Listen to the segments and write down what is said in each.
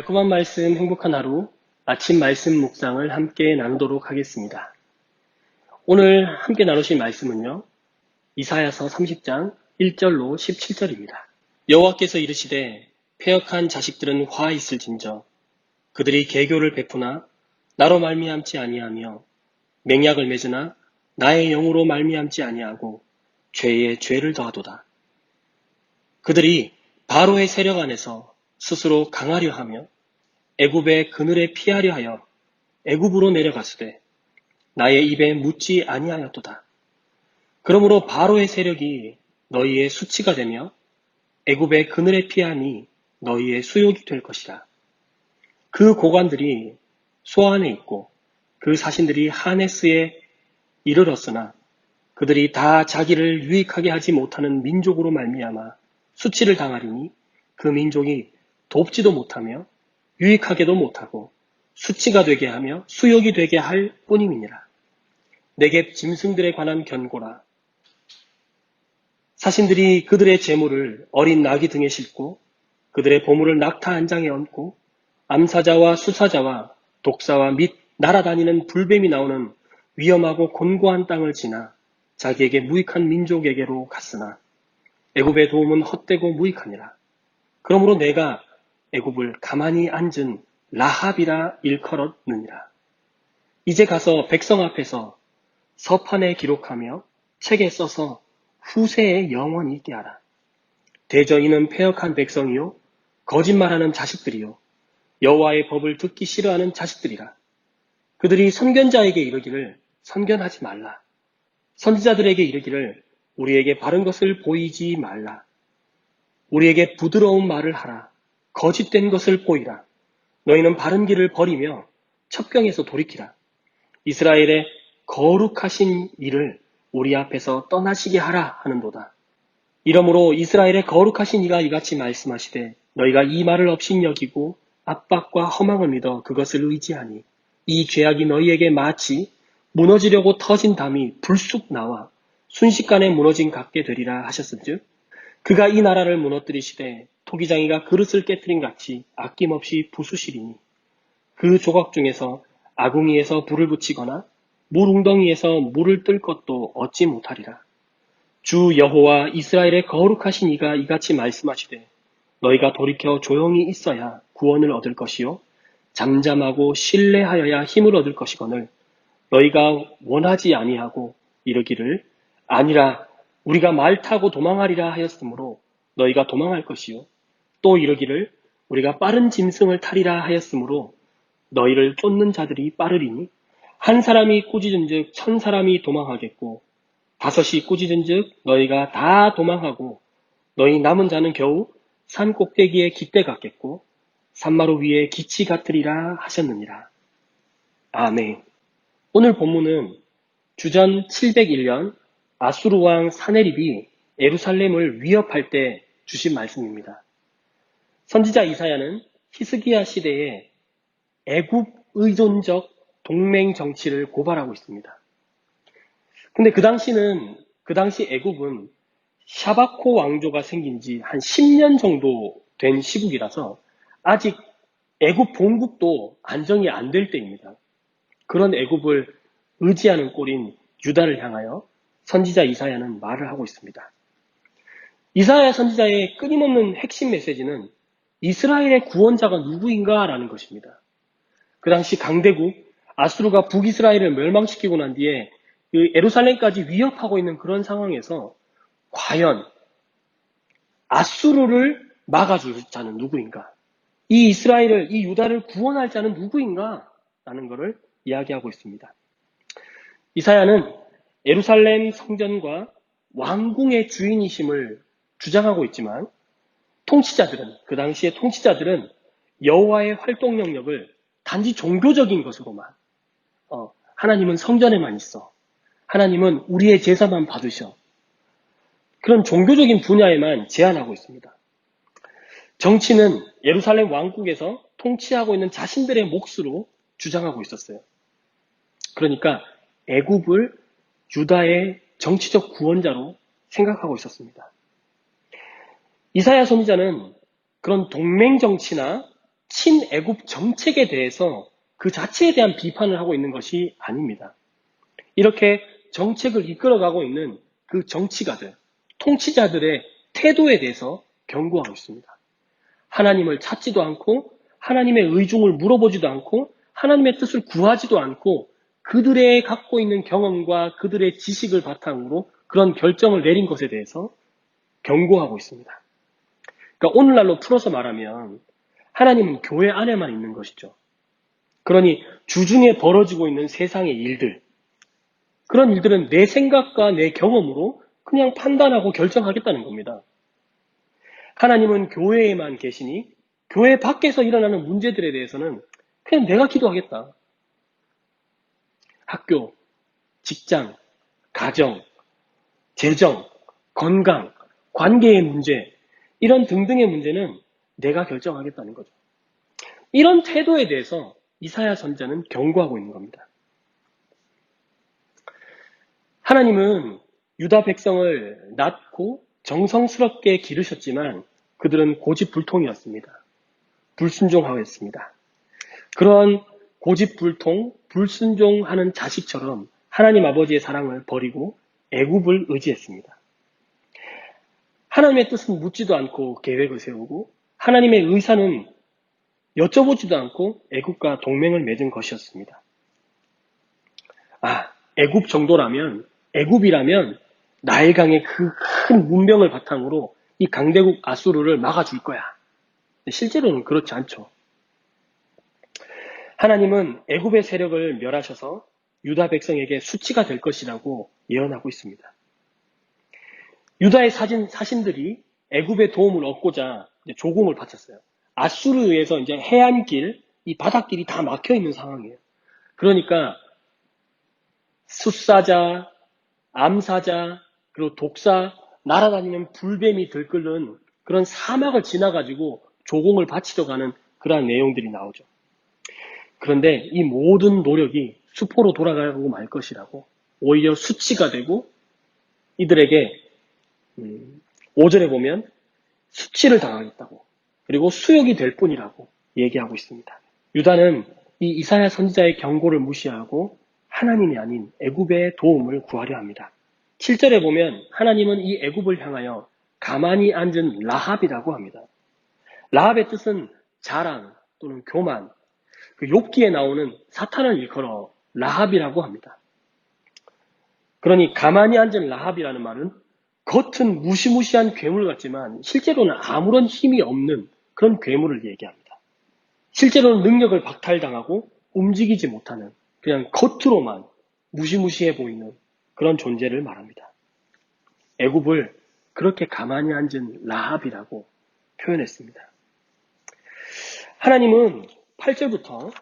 달콤한 말씀, 행복한 하루, 아침 말씀 묵상을 함께 나누도록 하겠습니다. 오늘 함께 나누실 말씀은요, 이사야서 30장 1절로 17절입니다. 여호와께서 이르시되 패역한 자식들은 화 있을진저 그들이 계교를 베푸나 나로 말미암지 아니하며 맹약을 맺으나 나의 영으로 말미암지 아니하고 죄에 죄를 더하도다. 그들이 바로의 세력 안에서 스스로 강하려 하며 애굽의 그늘에 피하려 하여 애굽으로 내려갔으되 나의 입에 묻지 아니하였도다. 그러므로 바로의 세력이 너희의 수치가 되며 애굽의 그늘에 피함이 너희의 수욕이 될 것이라. 그 고관들이 소안에 있고 그 사신들이 하네스에 이르렀으나 그들이 다 자기를 유익하게 하지 못하는 민족으로 말미암아 수치를 당하리니 그 민족이 돕지도 못하며 유익하게도 못하고 수치가 되게 하며 수욕이 되게 할 뿐임이니라. 내게 짐승들에 관한 견고라. 사신들이 그들의 재물을 어린 나귀 등에 싣고 그들의 보물을 낙타 한 장에 얹고 암사자와 수사자와 독사와 및 날아다니는 불뱀이 나오는 위험하고 곤고한 땅을 지나 자기에게 무익한 민족에게로 갔으나 애굽의 도움은 헛되고 무익하니라. 그러므로 내가 애굽을 가만히 앉은 라합이라 일컬었느니라. 이제 가서 백성 앞에서 서판에 기록하며 책에 써서 후세에 영원히 있게 하라. 대저 이는 패역한 백성이요 거짓말하는 자식들이요 여호와의 법을 듣기 싫어하는 자식들이라. 그들이 선견자에게 이르기를 선견하지 말라. 선지자들에게 이르기를 우리에게 바른 것을 보이지 말라. 우리에게 부드러운 말을 하라. 거짓된 것을 보이라. 너희는 바른 길을 버리며 첩경에서 돌이키라. 이스라엘의 거룩하신 이를 우리 앞에서 떠나시게 하라 하는도다. 이러므로 이스라엘의 거룩하신 이가 이같이 말씀하시되 너희가 이 말을 업신여기고 압박과 허망을 믿어 그것을 의지하니 이 죄악이 너희에게 마치 무너지려고 터진 담이 불쑥 나와 순식간에 무너진 같게 되리라 하셨은즉 그가 이 나라를 무너뜨리시되 토기장이가 그릇을 깨트린 같이 아낌없이 부수시리니 그 조각 중에서 아궁이에서 불을 붙이거나 물 웅덩이에서 물을 뜰 것도 얻지 못하리라. 주 여호와 이스라엘의 거룩하신 이가 이같이 말씀하시되 너희가 돌이켜 조용히 있어야 구원을 얻을 것이요 잠잠하고 신뢰하여야 힘을 얻을 것이거늘 너희가 원하지 아니하고 이르기를 아니라 우리가 말 타고 도망하리라 하였으므로 너희가 도망할 것이요 또 이르기를 우리가 빠른 짐승을 타리라 하였으므로 너희를 쫓는 자들이 빠르리니 한 사람이 꾸짖은즉 1000사람이 도망하겠고 5이 꾸짖은즉 너희가 다 도망하고 너희 남은 자는 겨우 산 꼭대기에 깃대 같겠고 산마루 위에 기치 같으리라 하셨느니라. 아멘. 오늘 본문은 주전 701년 아수르 왕 사네립이 예루살렘을 위협할 때 주신 말씀입니다. 선지자 이사야는 히스기야 시대에 애굽 의존적 동맹 정치를 고발하고 있습니다. 근데 그 당시 애굽은 샤바코 왕조가 생긴 지 한 10년 정도 된 시국이라서 아직 애굽 본국도 안정이 안 될 때입니다. 그런 애굽을 의지하는 꼴인 유다를 향하여 선지자 이사야는 말을 하고 있습니다. 이사야 선지자의 끊임없는 핵심 메시지는 이스라엘의 구원자가 누구인가 라는 것입니다. 그 당시 강대국 아수르가 북이스라엘을 멸망시키고 난 뒤에 예루살렘까지 위협하고 있는 그런 상황에서 과연 아수르를 막아줄 자는 누구인가? 이 이스라엘을, 이 유다를 구원할 자는 누구인가? 라는 것을 이야기하고 있습니다. 이사야는 예루살렘 성전과 왕궁의 주인이심을 주장하고 있지만 그 당시의 통치자들은 여호와의 활동 영역을 단지 종교적인 것으로만 하나님은 성전에만 있어. 하나님은 우리의 제사만 받으셔. 그런 종교적인 분야에만 제한하고 있습니다. 정치는 예루살렘 왕국에서 통치하고 있는 자신들의 몫으로 주장하고 있었어요. 그러니까 애굽을 유다의 정치적 구원자로 생각하고 있었습니다. 이사야 선지자는 그런 동맹 정치나 친애국 정책에 대해서 그 자체에 대한 비판을 하고 있는 것이 아닙니다. 이렇게 정책을 이끌어가고 있는 그 정치가들, 통치자들의 태도에 대해서 경고하고 있습니다. 하나님을 찾지도 않고 하나님의 의중을 물어보지도 않고 하나님의 뜻을 구하지도 않고 그들의 갖고 있는 경험과 그들의 지식을 바탕으로 그런 결정을 내린 것에 대해서 경고하고 있습니다. 그러니까 오늘날로 풀어서 말하면 하나님은 교회 안에만 있는 것이죠. 그러니 주중에 벌어지고 있는 세상의 일들, 그런 일들은 내 생각과 내 경험으로 그냥 판단하고 결정하겠다는 겁니다. 하나님은 교회에만 계시니 교회 밖에서 일어나는 문제들에 대해서는 그냥 내가 기도하겠다. 학교, 직장, 가정, 재정, 건강, 관계의 문제, 이런 등등의 문제는 내가 결정하겠다는 거죠. 이런 태도에 대해서 이사야 선지자는 경고하고 있는 겁니다. 하나님은 유다 백성을 낳고 정성스럽게 기르셨지만 그들은 고집불통이었습니다. 불순종하였습니다. 그런 고집불통, 불순종하는 자식처럼 하나님 아버지의 사랑을 버리고 애굽을 의지했습니다. 하나님의 뜻은 묻지도 않고 계획을 세우고 하나님의 의사는 여쭤보지도 않고 애굽과 동맹을 맺은 것이었습니다. 애굽 정도라면, 애굽이라면 나일강의 그 큰 문명을 바탕으로 이 강대국 아수르를 막아줄 거야. 실제로는 그렇지 않죠. 하나님은 애굽의 세력을 멸하셔서 유다 백성에게 수치가 될 것이라고 예언하고 있습니다. 유다의 사신들이 애굽의 도움을 얻고자 조공을 바쳤어요. 아수르에 의해서 이제 해안길, 이 바닷길이 다 막혀 있는 상황이에요. 그러니까 숫사자, 암사자, 그리고 독사, 날아다니는 불뱀이 들끓는 그런 사막을 지나가지고 조공을 바치러 가는 그러한 내용들이 나오죠. 그런데 이 모든 노력이 수포로 돌아가고 말 것이라고 오히려 수치가 되고 이들에게 5절에 보면 수치를 당하겠다고 그리고 수욕이 될 뿐이라고 얘기하고 있습니다. 유다는 이 이사야 선지자의 경고를 무시하고 하나님이 아닌 애굽의 도움을 구하려 합니다. 7절에 보면 하나님은 이 애굽을 향하여 가만히 앉은 라합이라고 합니다. 라합의 뜻은 자랑 또는 교만, 그 욥기에 나오는 사탄을 일컬어 라합이라고 합니다. 그러니 가만히 앉은 라합이라는 말은 겉은 무시무시한 괴물 같지만 실제로는 아무런 힘이 없는 그런 괴물을 얘기합니다. 실제로는 능력을 박탈당하고 움직이지 못하는 그냥 겉으로만 무시무시해 보이는 그런 존재를 말합니다. 애굽을 그렇게 가만히 앉은 라합이라고 표현했습니다. 하나님은 8절부터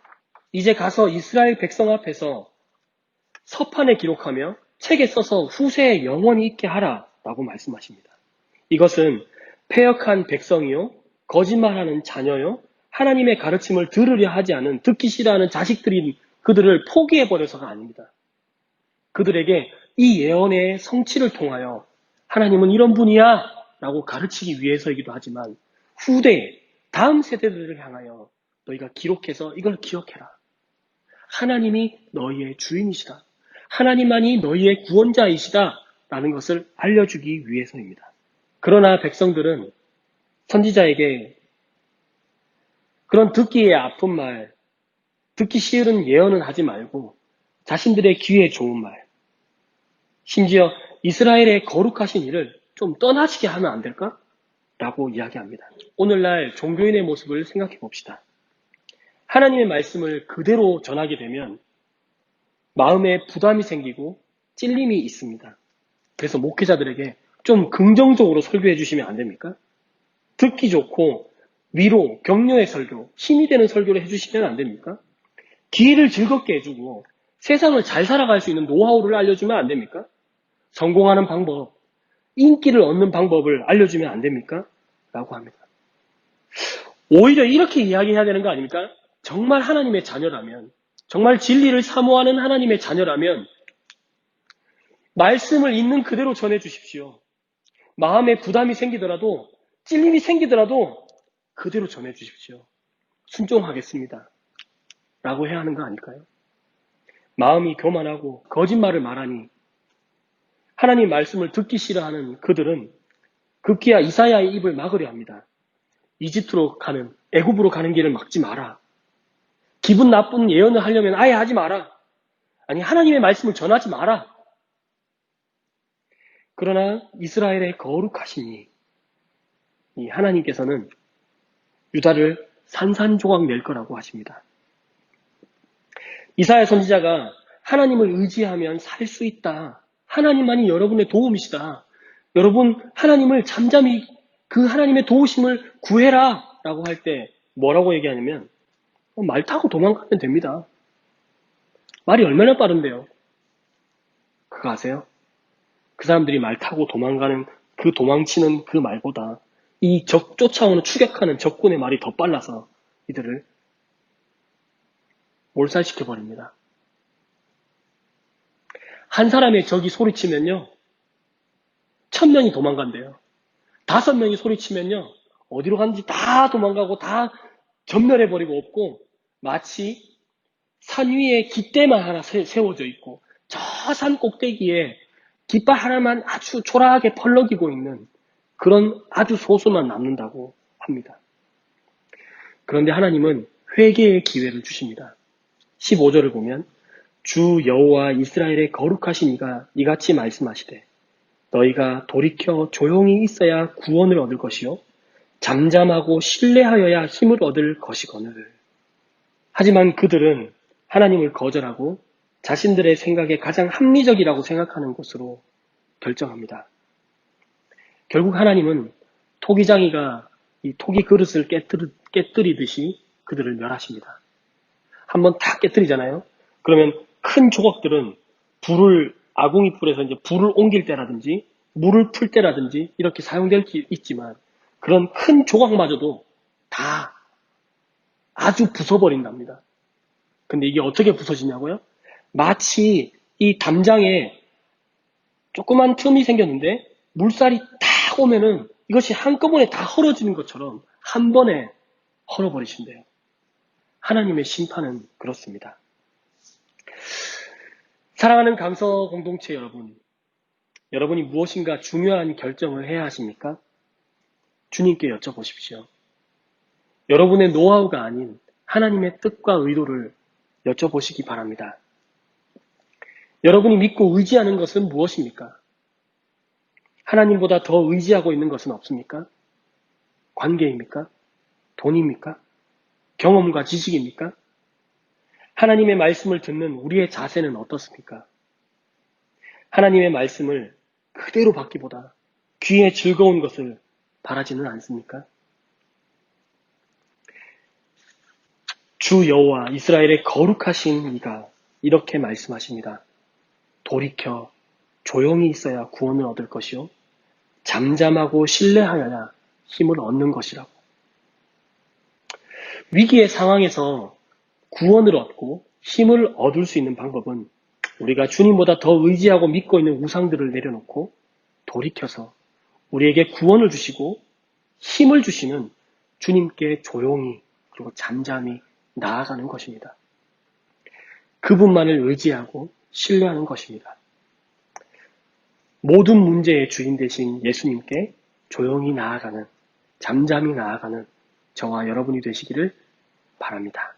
이제 가서 이스라엘 백성 앞에서 서판에 기록하며 책에 써서 후세에 영원히 있게 하라 라고 말씀하십니다. 이것은 패역한 백성이요 거짓말하는 자녀요 하나님의 가르침을 들으려 하지 않은 듣기 싫어하는 자식들인 그들을 포기해버려서가 아닙니다. 그들에게 이 예언의 성취를 통하여 하나님은 이런 분이야 라고 가르치기 위해서이기도 하지만 후대 다음 세대들을 향하여 너희가 기록해서 이걸 기억해라. 하나님이 너희의 주인이시다. 하나님만이 너희의 구원자이시다 라는 것을 알려주기 위해서입니다. 그러나 백성들은 선지자에게 그런 듣기에 아픈 말, 듣기 싫은 예언은 하지 말고 자신들의 귀에 좋은 말, 심지어 이스라엘의 거룩하신 일을 좀 떠나시게 하면 안 될까? 라고 이야기합니다. 오늘날 종교인의 모습을 생각해 봅시다. 하나님의 말씀을 그대로 전하게 되면 마음에 부담이 생기고 찔림이 있습니다. 그래서 목회자들에게 좀 긍정적으로 설교해 주시면 안 됩니까? 듣기 좋고 위로, 격려의 설교, 힘이 되는 설교를 해주시면 안 됩니까? 기회를 즐겁게 해주고 세상을 잘 살아갈 수 있는 노하우를 알려주면 안 됩니까? 성공하는 방법, 인기를 얻는 방법을 알려주면 안 됩니까? 라고 합니다. 오히려 이렇게 이야기해야 되는 거 아닙니까? 정말 하나님의 자녀라면, 정말 진리를 사모하는 하나님의 자녀라면 말씀을 있는 그대로 전해주십시오. 마음에 부담이 생기더라도 찔림이 생기더라도 그대로 전해주십시오. 순종하겠습니다. 라고 해야 하는 거 아닐까요? 마음이 교만하고 거짓말을 말하니 하나님 말씀을 듣기 싫어하는 그들은 급기야 이사야의 입을 막으려 합니다. 이집트로 가는, 애굽으로 가는 길을 막지 마라. 기분 나쁜 예언을 하려면 아예 하지 마라. 아니, 하나님의 말씀을 전하지 마라. 그러나 이스라엘의 거룩하심이 이 하나님께서는 유다를 산산조각 낼 거라고 하십니다. 이사야 선지자가 하나님을 의지하면 살 수 있다. 하나님만이 여러분의 도움이시다. 여러분 하나님을 잠잠히 그 하나님의 도우심을 구해라 라고 할 때 뭐라고 얘기하냐면 말 타고 도망가면 됩니다. 말이 얼마나 빠른데요. 그거 아세요? 그 사람들이 말 타고 도망가는 그 도망치는 그 말보다 이 쫓아오는 추격하는 적군의 말이 더 빨라서 이들을 몰살시켜버립니다. 한 사람의 적이 소리치면요 1000명이 도망간대요. 5명이 소리치면요 어디로 가는지 다 도망가고 다 전멸해버리고 없고 마치 산 위에 깃대만 하나 세워져 있고 저 산 꼭대기에 깃발 하나만 아주 초라하게 펄럭이고 있는 그런 아주 소수만 남는다고 합니다. 그런데 하나님은 회개의 기회를 주십니다. 15절을 보면 주 여호와 이스라엘의 거룩하신 이가 이같이 말씀하시되 너희가 돌이켜 조용히 있어야 구원을 얻을 것이요 잠잠하고 신뢰하여야 힘을 얻을 것이거늘. 하지만 그들은 하나님을 거절하고 자신들의 생각에 가장 합리적이라고 생각하는 것으로 결정합니다. 결국 하나님은 토기장이가 이 토기 그릇을 깨뜨리듯이 그들을 멸하십니다. 한번 다 깨뜨리잖아요. 그러면 큰 조각들은 아궁이 불에서 이제 불을 옮길 때라든지 물을 풀 때라든지 이렇게 사용될 수 있지만 그런 큰 조각마저도 다 아주 부숴버린답니다. 근데 이게 어떻게 부서지냐고요? 마치 이 담장에 조그만 틈이 생겼는데 물살이 탁 오면은 이것이 한꺼번에 다 헐어지는 것처럼 한 번에 헐어버리신대요. 하나님의 심판은 그렇습니다. 사랑하는 강서 공동체 여러분, 여러분이 무엇인가 중요한 결정을 해야 하십니까? 주님께 여쭤보십시오. 여러분의 노하우가 아닌 하나님의 뜻과 의도를 여쭤보시기 바랍니다. 여러분이 믿고 의지하는 것은 무엇입니까? 하나님보다 더 의지하고 있는 것은 없습니까? 관계입니까? 돈입니까? 경험과 지식입니까? 하나님의 말씀을 듣는 우리의 자세는 어떻습니까? 하나님의 말씀을 그대로 받기보다 귀에 즐거운 것을 바라지는 않습니까? 주 여호와 이스라엘의 거룩하신 이가 이렇게 말씀하십니다. 돌이켜 조용히 있어야 구원을 얻을 것이요 잠잠하고 신뢰하여야 힘을 얻는 것이라고. 위기의 상황에서 구원을 얻고 힘을 얻을 수 있는 방법은 우리가 주님보다 더 의지하고 믿고 있는 우상들을 내려놓고 돌이켜서 우리에게 구원을 주시고 힘을 주시는 주님께 조용히 그리고 잠잠히 나아가는 것입니다. 그분만을 의지하고 신뢰하는 것입니다. 모든 문제의 주인 되신 예수님께 조용히 나아가는, 잠잠히 나아가는 저와 여러분이 되시기를 바랍니다.